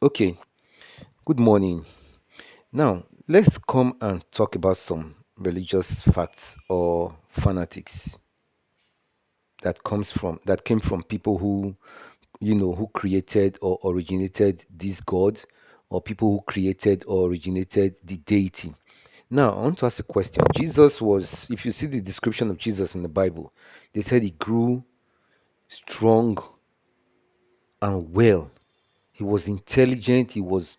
Okay, good morning. Now, let's come and talk about some religious facts or fanatics that came from people who who created or originated this god, or people who created or originated the deity. Now, I want to ask a question. Jesus was, if you see the description of Jesus in the Bible, they said he grew strong and well. He was intelligent, he was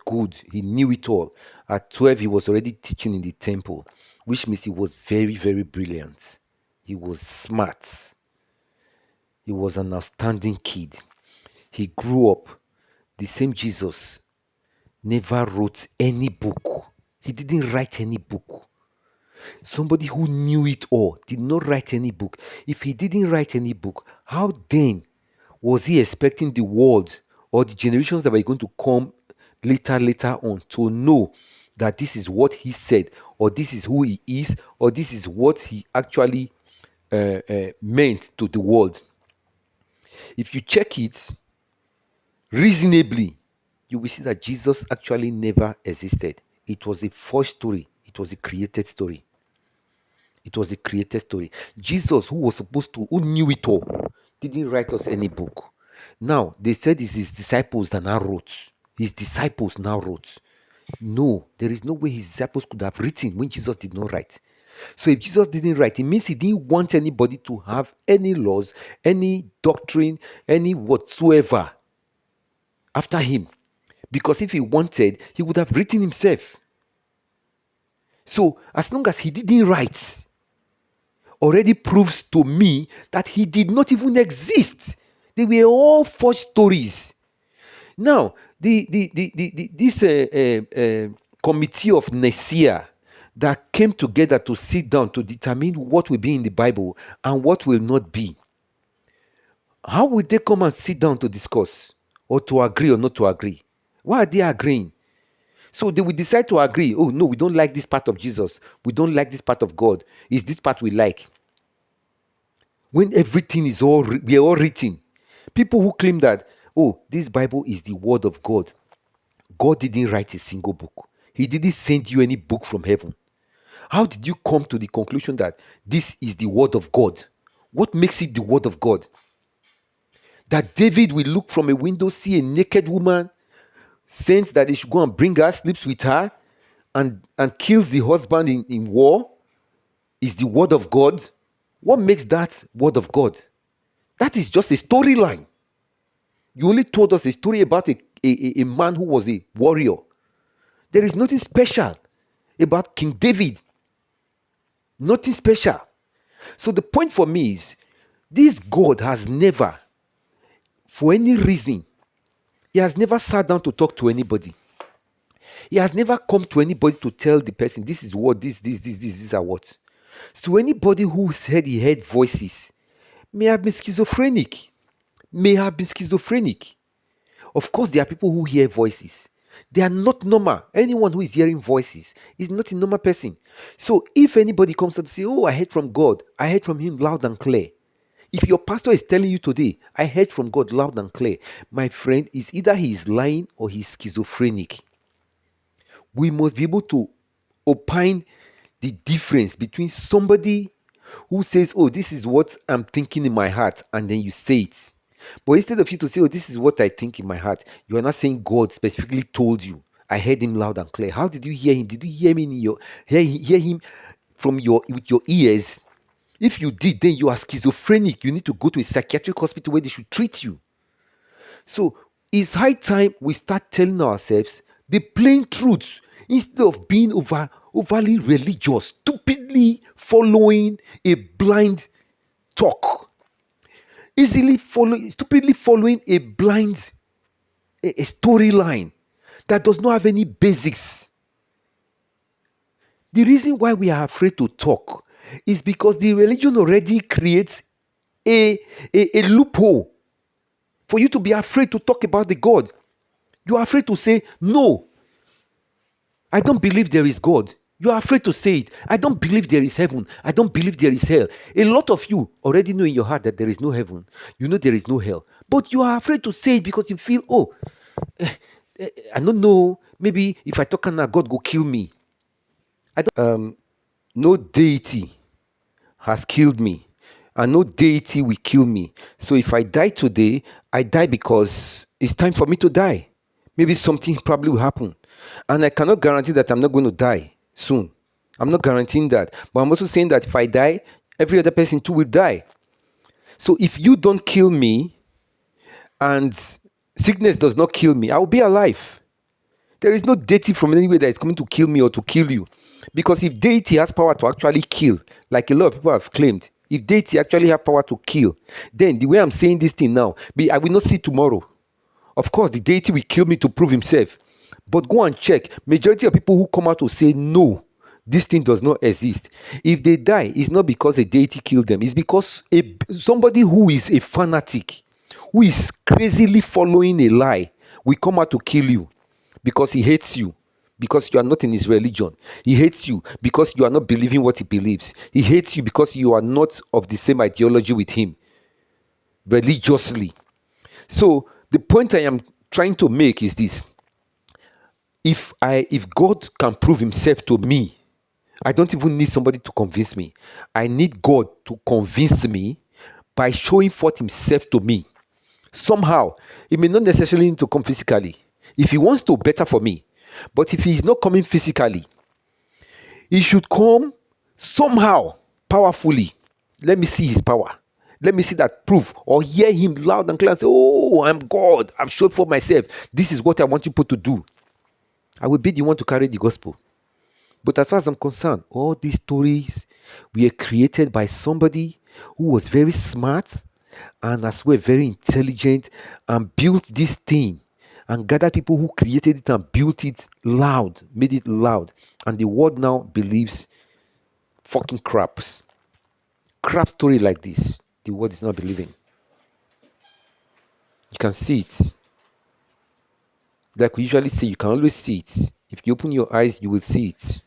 good. He knew it all. At 12, he was already teaching in the temple, which means he was very, very brilliant. He was smart. He was an outstanding kid. He grew up. The same Jesus never wrote any book. He didn't write any book. Somebody who knew it all did not write any book. If he didn't write any book, how then was he expecting the world or the generations that were going to come later on to know that this is what he said, or this is who he is, or this is what he actually meant to the world? If you check it reasonably, you will see that Jesus actually never existed. It was a false story. It was a created story. It was a created story. Jesus, who was supposed to, who knew it all, didn't write us any book. Now, they said it's his disciples that now wrote. His disciples now wrote. No, there is no way his disciples could have written when Jesus did not write. So if Jesus didn't write, it means he didn't want anybody to have any laws, any doctrine, any whatsoever after him. Because if he wanted, he would have written himself. So as long as he didn't write, already proves to me that he did not even exist. They were all forged stories. Now, this committee of Nicaea that came together to sit down to determine what will be in the Bible and what will not be, how will they come and sit down to discuss or to agree or not to agree? Why are they agreeing? So they will decide to agree. Oh, no, we don't like this part of Jesus. We don't like this part of God. It's this part we like. When everything is we are all written. People who claim that, oh, this Bible is the word of God. God didn't write a single book. He didn't send you any book from heaven. How did you come to the conclusion that this is the word of God? What makes it the word of God? That David will look from a window, see a naked woman, sends that they should go and bring her, sleeps with her, and kills the husband in war, is the word of God? What makes that word of God? That is just a storyline. You only told us a story about a man who was a warrior. There is nothing special about King David. Nothing special. So the point for me is, this God has never, for any reason, he has never sat down to talk to anybody. He has never come to anybody to tell the person, this is what, these are what. So anybody who said he heard voices may have been schizophrenic. May have been schizophrenic. Of course, there are people who hear voices. They are not normal. Anyone who is hearing voices is not a normal person. So if anybody comes up to say, oh, I heard from God, I heard from him loud and clear. If your pastor is telling you today, I heard from God loud and clear, my friend, is either he is lying or he's schizophrenic. We must be able to opine the difference between somebody who says, oh, this is what I'm thinking in my heart, and then you say it. But instead of you to say, oh, this is what I think in my heart, you are not saying God specifically told you. I heard him loud and clear. How did you hear him? Did you hear him hear him from with your ears? If you did, then you are schizophrenic. You need to go to a psychiatric hospital where they should treat you. So it's high time we start telling ourselves the plain truth instead of being overly religious, following a blind talk, stupidly following a blind a storyline that does not have any basics. The reason why we are afraid to talk is because the religion already creates a loophole for you to be afraid to talk about the God. You are afraid to say, no, I don't believe there is God. You are afraid to say it. I don't believe there is heaven. I don't believe there is hell. A lot of you already know in your heart that there is no heaven. You know there is no hell. But you are afraid to say it because you feel, oh, I don't know. Maybe if I talk now, God go kill me. I don't. No deity has killed me, and no deity will kill me. So if I die today, I die because it's time for me to die. Maybe something probably will happen, and I cannot guarantee that I'm not going to die soon. I'm not guaranteeing that, but I'm also saying that if I die, every other person too will die. So if you don't kill me and sickness does not kill me, I will be alive. There is no deity from anywhere that is coming to kill me or to kill you. Because if deity has power to actually kill, like a lot of people have claimed, if deity actually have power to kill, then the way I'm saying this thing now, I will not see tomorrow. Of course, the deity will kill me to prove himself. But go and check. Majority of people who come out to say no, this thing does not exist. If they die, it's not because a deity killed them. It's because somebody who is a fanatic, who is crazily following a lie, will come out to kill you because he hates you, because you are not in his religion. He hates you because you are not believing what he believes. He hates you because you are not of the same ideology with him religiously. So the point I am trying to make is this: if God can prove himself to me, I don't even need somebody to convince me. I need God to convince me by showing forth himself to me. Somehow, it may not necessarily need to come physically. If he wants to, better for me. But if he's not coming physically, he should come somehow, powerfully. Let me see his power. Let me see that proof, or hear him loud and clear and say, "Oh, I'm God. I've showed for myself. This is what I want you people to do." I will be the one to carry the gospel. But as far as I'm concerned, all these stories were created by somebody who was very smart and as well very intelligent and built this thing and gathered people who created it and built it loud, made it loud. And the world now believes fucking craps. Crap story like this, the world is not believing. You can see it. Like we usually say, you can always see it. If you open your eyes, you will see it.